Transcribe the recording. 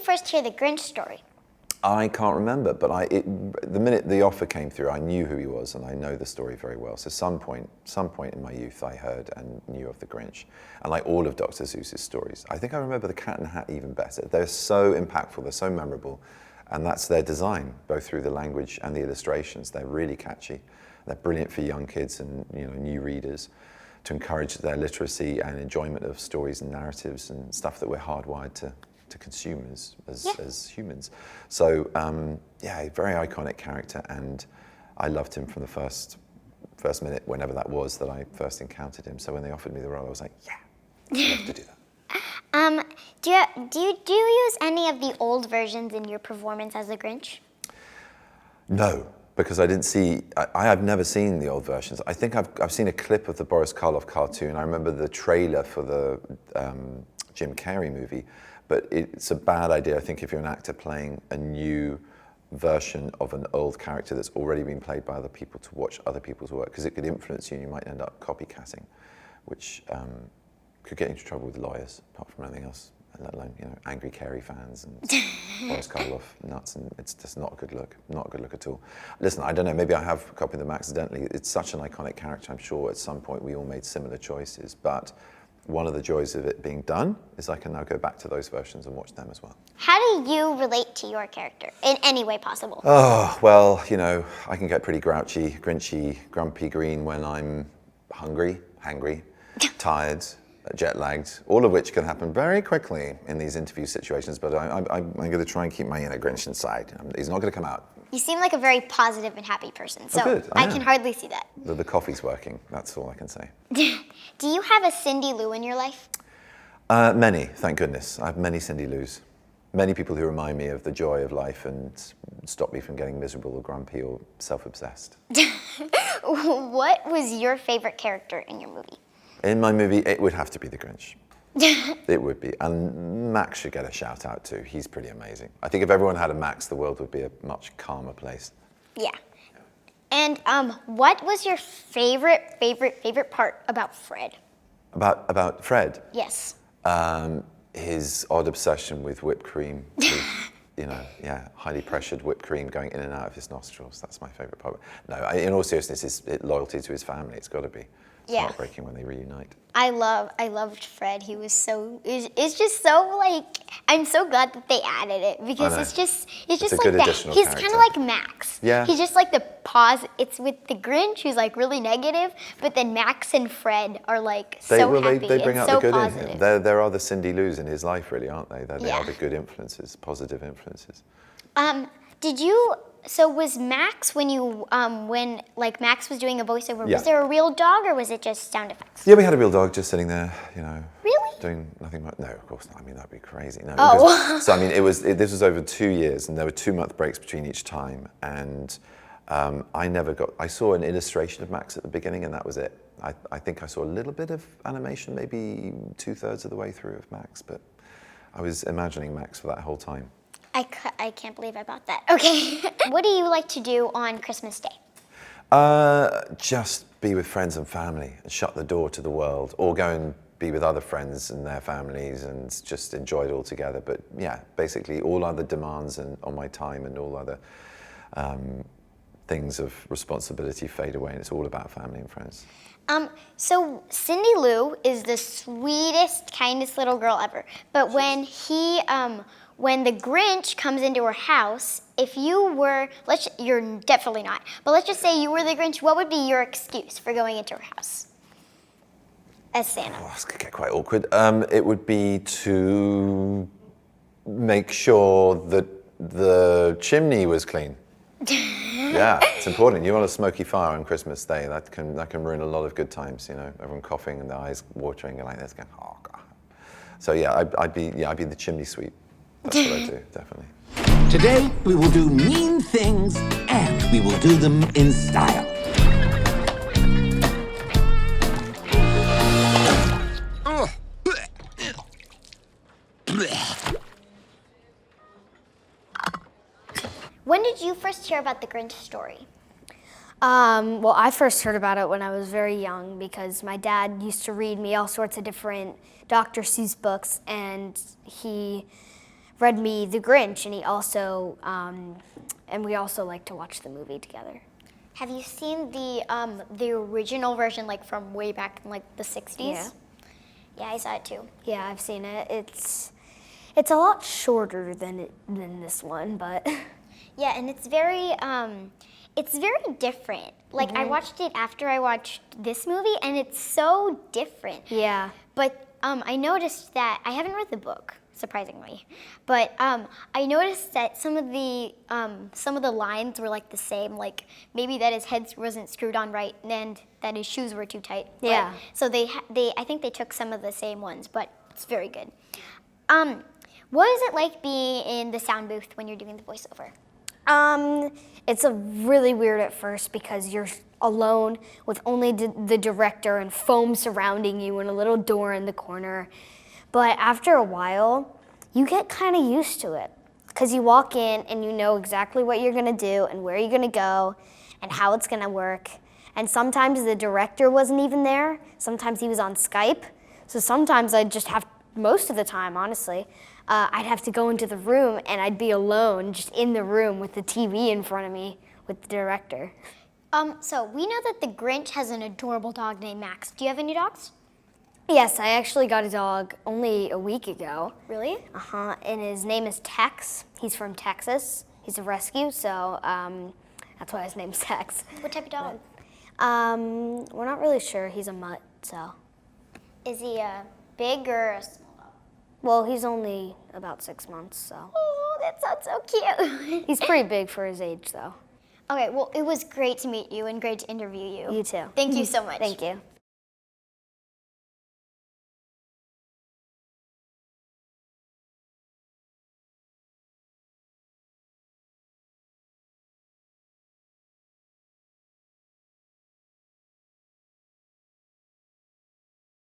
first hear the Grinch story? I can't remember, but the minute the offer came through, I knew who he was, and I know the story very well. So some point in my youth, I heard and knew of the Grinch, and like all of Dr. Seuss's stories, I think I remember the Cat in the Hat even better. They're so impactful, they're so memorable, and that's their design, both through the language and the illustrations. They're really catchy. They're brilliant for young kids and new readers to encourage their literacy and enjoyment of stories and narratives and stuff that we're hardwired to consume as humans. So a very iconic character, and I loved him from the first minute, whenever that was, that I first encountered him. So when they offered me the role, I was like, yeah, I'd love to do that. Do you use any of the old versions in your performance as the Grinch? No, because I didn't see. I have never seen the old versions. I think I've seen a clip of the Boris Karloff cartoon. I remember the trailer for the Jim Carrey movie. But it's a bad idea, I think, if you're an actor playing a new version of an old character that's already been played by other people, to watch other people's work, because it could influence you and you might end up copycatting, which could get into trouble with lawyers, apart from anything else, let alone angry Carey fans and Boris Karloff nuts, and it's just not a good look at all. Listen, I don't know, maybe I have copied them accidentally. It's such an iconic character, I'm sure at some point we all made similar choices, but one of the joys of it being done is I can now go back to those versions and watch them as well. How do you relate to your character in any way possible? Oh, well, I can get pretty grouchy, grinchy, grumpy green when I'm hungry, tired, jet-lagged, all of which can happen very quickly in these interview situations, but I'm going to try and keep my inner Grinch inside. He's not going to come out. You seem like a very positive and happy person, so good. I can hardly see that. The coffee's working, that's all I can say. Do you have a Cindy Lou in your life? Many, thank goodness. I have many Cindy Lou's. Many people who remind me of the joy of life and stop me from getting miserable or grumpy or self-obsessed. What was your favorite character in your movie? In my movie, it would have to be the Grinch. It would be. And Max should get a shout out too. He's pretty amazing. I think if everyone had a Max, the world would be a much calmer place. Yeah. And what was your favorite part about Fred? About Fred? Yes. His odd obsession with whipped cream. With, highly pressured whipped cream going in and out of his nostrils. That's my favorite part. No, in all seriousness, it's loyalty to his family. It's got to be. It's heartbreaking when they reunite. I loved Fred. He was it's just so like, I'm so glad that they added it, because it's just like that. He's kind of like Max. Yeah. He's just like the pause. It's with the Grinch, who's like really negative, but then Max and Fred are like so happy. They bring and out so the good positive. in him. There are the Cindy Lou's in his life, really, aren't they? They are the good influences, positive influences. So was Max, when Max was doing a voiceover, Yeah. was there a real dog or was it just sound effects? Yeah, we had a real dog just sitting there, Really? doing nothing much. No, of course not. I mean, that'd be crazy. No. Oh. So I mean, this was over 2 years, and there were 2-month breaks between each time, and I saw an illustration of Max at the beginning, and that was it. I think I saw a little bit of animation, maybe 2/3 of the way through of Max, but I was imagining Max for that whole time. I can't believe I bought that. Okay. What do you like to do on Christmas Day? Just be with friends and family and shut the door to the world, or go and be with other friends and their families and just enjoy it all together. But yeah, basically all other demands on my time and all other things of responsibility fade away, and it's all about family and friends. So Cindy Lou is the sweetest, kindest little girl ever. But when the Grinch comes into her house, if you were, you're definitely not, but let's just say you were the Grinch, what would be your excuse for going into her house as Santa? Oh, this could get quite awkward. It would be to make sure that the chimney was clean. Yeah, it's important. You want a smoky fire on Christmas Day. That can ruin a lot of good times. Everyone coughing and their eyes watering and like this, going, oh God. So yeah, I'd be the chimney sweep. That's what I do, definitely. Today, we will do mean things, and we will do them in style. When did you first hear about the Grinch story? Well, I first heard about it when I was very young, because my dad used to read me all sorts of different Dr. Seuss books, and he read me The Grinch, and he also, and we also like to watch the movie together. Have you seen the original version, like from way back in like the 60s? Yeah. Yeah, I saw it too. Yeah, I've seen it. It's a lot shorter than this one, but Yeah, and it's very different. Like I watched it after I watched this movie, and it's so different. yeah. But I noticed that I haven't read the book, surprisingly. But I noticed that some of the lines were like the same. Like maybe that his head wasn't screwed on right, and that his shoes were too tight. Yeah. So I think they took some of the same ones, but it's very good. What is it like being in the sound booth when you're doing the voiceover? It's a really weird at first because you're alone with only the director and foam surrounding you and a little door in the corner. But after a while, you get kind of used to it because you walk in and you know exactly what you're gonna do and where you're gonna go and how it's gonna work. And sometimes the director wasn't even there. Sometimes he was on Skype. So sometimes I'd just have, most of the time, honestly, I'd have to go into the room and I'd be alone, just in the room with the TV in front of me with the director. So we know that the Grinch has an adorable dog named Max. Do you have any dogs? Yes, I actually got a dog only a week ago. Really? Uh-huh, and his name is Tex. He's from Texas. He's a rescue, so that's why his name's Tex. What type of dog? We're not really sure. He's a mutt, so. Is he a big or a small dog? Well, he's only about 6 months, so. Oh, that sounds so cute. He's pretty big for his age, though. Okay, well, it was great to meet you and great to interview you. You too. Thank you so much. Thank you.